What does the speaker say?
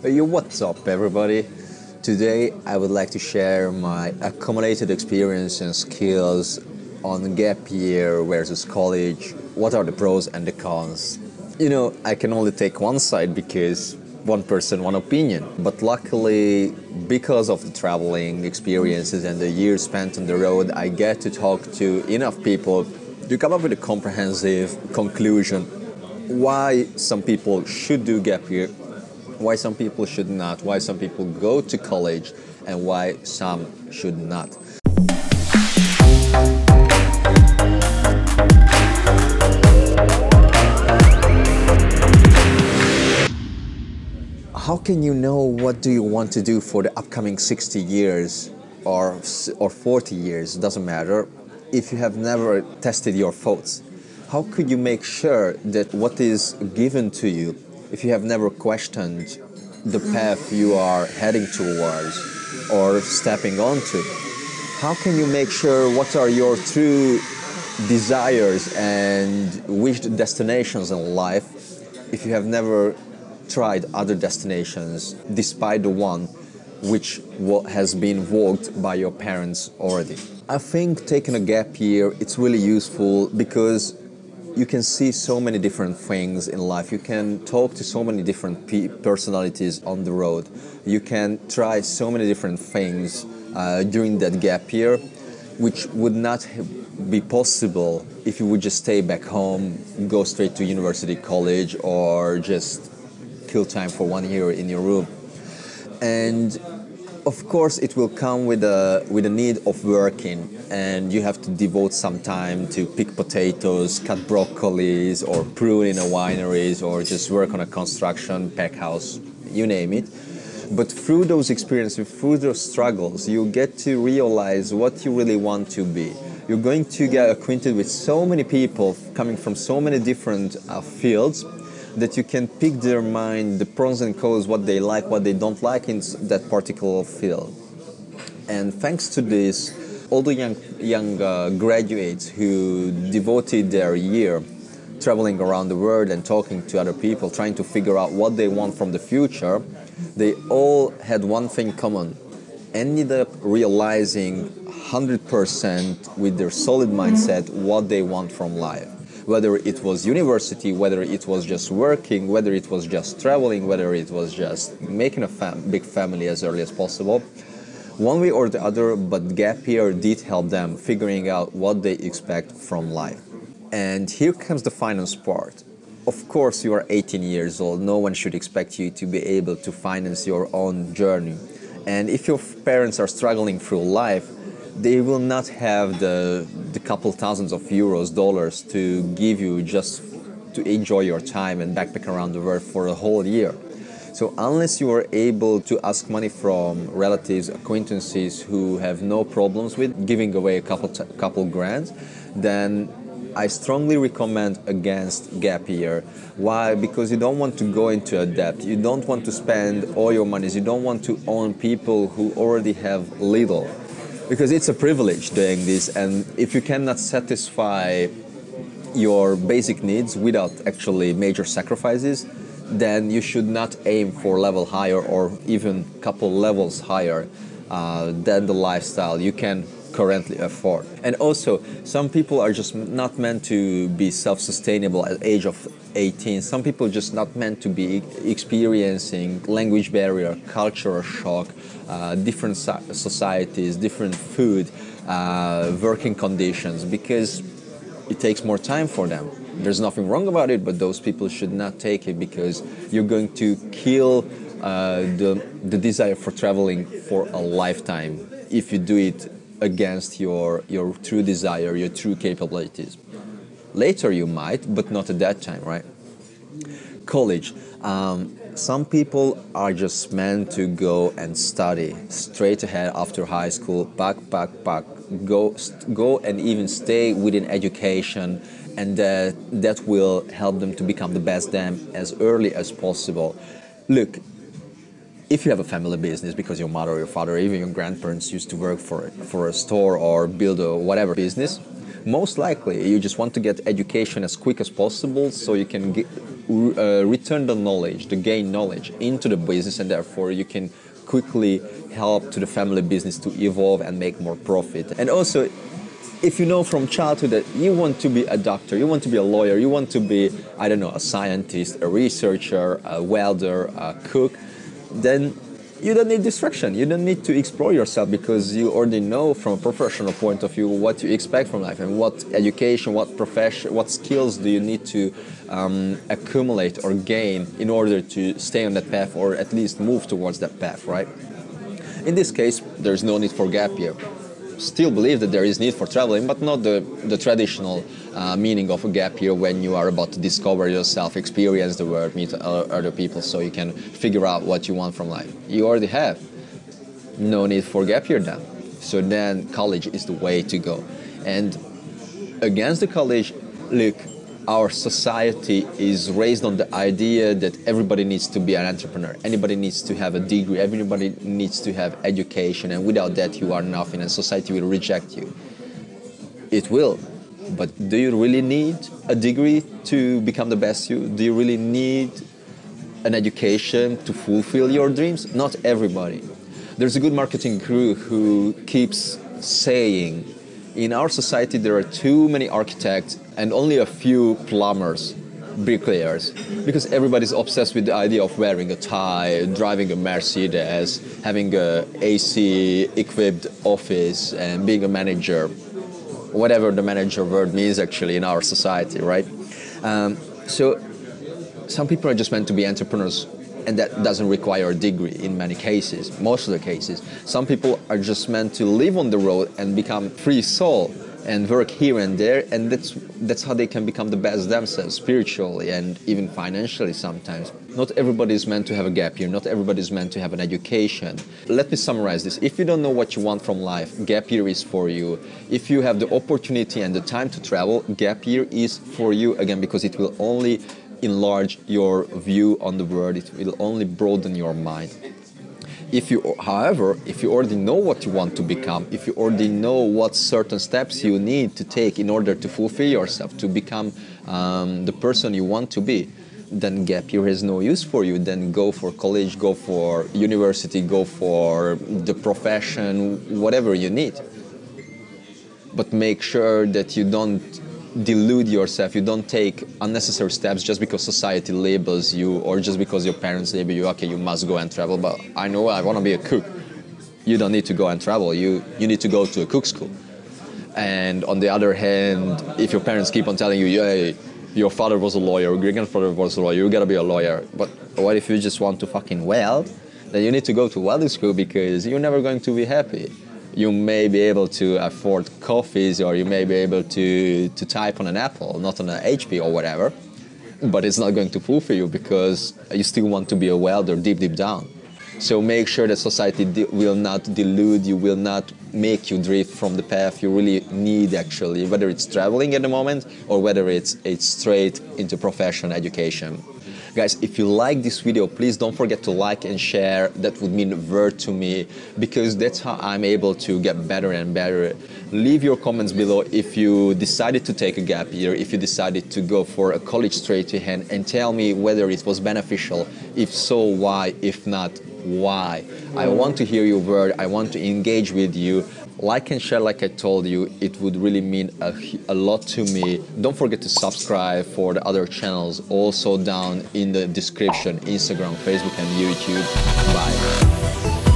Yo, what's up, everybody? Today, I would like to share my accumulated experience and skills on gap year versus college. What are the pros and the cons? I can only take one side because one person, one opinion. But luckily, because of the traveling experiences and the years spent on the road, I get to talk to enough people to come up with a comprehensive conclusion why some people should do gap year, why some people should not, why some people go to college, and why some should not. How can you know what do you want to do for the upcoming 60 years or 40 years, doesn't matter, if you have never tested your thoughts? How could you make sure that what is given to you, if you have never questioned the path you are heading towards or stepping onto, how can you make sure what are your true desires and wished destinations in life if you have never tried other destinations despite the one which has been walked by your parents already? I think taking a gap year, it's really useful because you can see so many different things in life. You can talk to so many different personalities on the road. You can try so many different things during that gap year, which would not be possible if you would just stay back home, go straight to university, college, or just kill time for 1 year in your room. And of course, it will come with a need of working, and you have to devote some time to pick potatoes, cut broccolis, or prune in a wineries, or just work on a construction, pack house, you name it. But through those experiences, through those struggles, you get to realize what you really want to be. You're going to get acquainted with so many people coming from so many different fields that you can pick their mind, the pros and cons, what they like, what they don't like in that particular field. And thanks to this, all the young graduates who devoted their year traveling around the world and talking to other people, trying to figure out what they want from the future, they all had one thing common: ended up realizing 100% with their solid mindset what they want from life. Whether it was university, whether it was just working, whether it was just traveling, whether it was just making a big family as early as possible, one way or the other, but gap year did help them figuring out what they expect from life. And here comes the finance part. Of course, you are 18 years old. No one should expect you to be able to finance your own journey. And if your parents are struggling through life, they will not have the couple thousands of euros, dollars to give you just to enjoy your time and backpack around the world for a whole year. So unless you are able to ask money from relatives, acquaintances who have no problems with giving away a couple grand, then I strongly recommend against gap year. Why? Because you don't want to go into a debt. You don't want to spend all your money. You don't want to own people who already have little. Because it's a privilege doing this, and if you cannot satisfy your basic needs without actually major sacrifices, then you should not aim for level higher or even couple levels higher than the lifestyle you can currently afford. And also, some people are just not meant to be self-sustainable at the age of 18. Some people are just not meant to be experiencing language barrier, cultural shock, different societies, different food, working conditions, because it takes more time for them. There's nothing wrong about it, but those people should not take it because you're going to kill the desire for traveling for a lifetime if you do it against your true desire, your true capabilities. Later you might, but not at that time, right? College. Some people are just meant to go and study straight ahead after high school, pack, go and even stay within education, and that will help them to become the best them as early as possible. Look, if you have a family business because your mother or your father or even your grandparents used to work for a store or build a whatever business, most likely you just want to get education as quick as possible so you can return the knowledge, to gain knowledge into the business, and therefore you can quickly help to the family business to evolve and make more profit. And also, if you know from childhood that you want to be a doctor, you want to be a lawyer, you want to be, I don't know, a scientist, a researcher, a welder, a cook, then you don't need distraction. You don't need to explore yourself, because you already know from a professional point of view what you expect from life and what education, what profession, what skills do you need to accumulate or gain in order to stay on that path, or at least move towards that path, right? In this case, there's no need for gap year. Still believe that there is need for traveling, but not the traditional meaning of a gap year, when you are about to discover yourself, experience the world, meet other people, so you can figure out what you want from life. You already have. No need for gap year then. So then college is the way to go. And against the college, look, our society is raised on the idea that everybody needs to be an entrepreneur, anybody needs to have a degree, everybody needs to have education, and without that you are nothing, and society will reject you. It will, but do you really need a degree to become the best you? Do you really need an education to fulfill your dreams? Not everybody. There's a good marketing guru who keeps saying, in our society there are too many architects and only a few plumbers, bricklayers, because everybody's obsessed with the idea of wearing a tie, driving a Mercedes, having a AC-equipped office, and being a manager, whatever the manager word means actually in our society, right? So some people are just meant to be entrepreneurs, and that doesn't require a degree in many cases, most of the cases. Some people are just meant to live on the road and become free soul and work here and there, and that's how they can become the best themselves, spiritually and even financially sometimes. Not everybody is meant to have a gap year, not everybody is meant to have an education. Let me summarize this. If you don't know what you want from life, gap year is for you. If you have the opportunity and the time to travel, gap year is for you, again, because it will only enlarge your view on the world, it will only broaden your mind. However, if you already know what you want to become, if you already know what certain steps you need to take in order to fulfill yourself, to become the person you want to be, then gap year has no use for you. Then go for college, go for university, go for the profession, whatever you need. But make sure that you don't delude yourself, you don't take unnecessary steps just because society labels you, or just because your parents label you, okay, you must go and travel, but I know I want to be a cook. You don't need to go and travel, you need to go to a cook school. And on the other hand, if your parents keep on telling you, hey, your father was a lawyer, your grandfather was a lawyer, you gotta be a lawyer, but what if you just want to fucking weld? Then you need to go to welding school, because you're never going to be happy. You may be able to afford coffees, or you may be able to type on an Apple, not on an HP or whatever, but it's not going to fulfill you, because you still want to be a welder deep down. So make sure that society will not delude you, will not make you drift from the path you really need actually, whether it's traveling at the moment or whether it's straight into professional education. Guys, if you like this video, please don't forget to like and share. That would mean the world to me, because that's how I'm able to get better and better. Leave your comments below if you decided to take a gap year, if you decided to go for a college straight ahead, and tell me whether it was beneficial. If so, why? If not, why? I want to hear your word. I want to engage with you. Like and share, like I told you, it would really mean a lot to me. Don't forget to subscribe for the other channels, also down in the description, Instagram, Facebook and YouTube. Bye.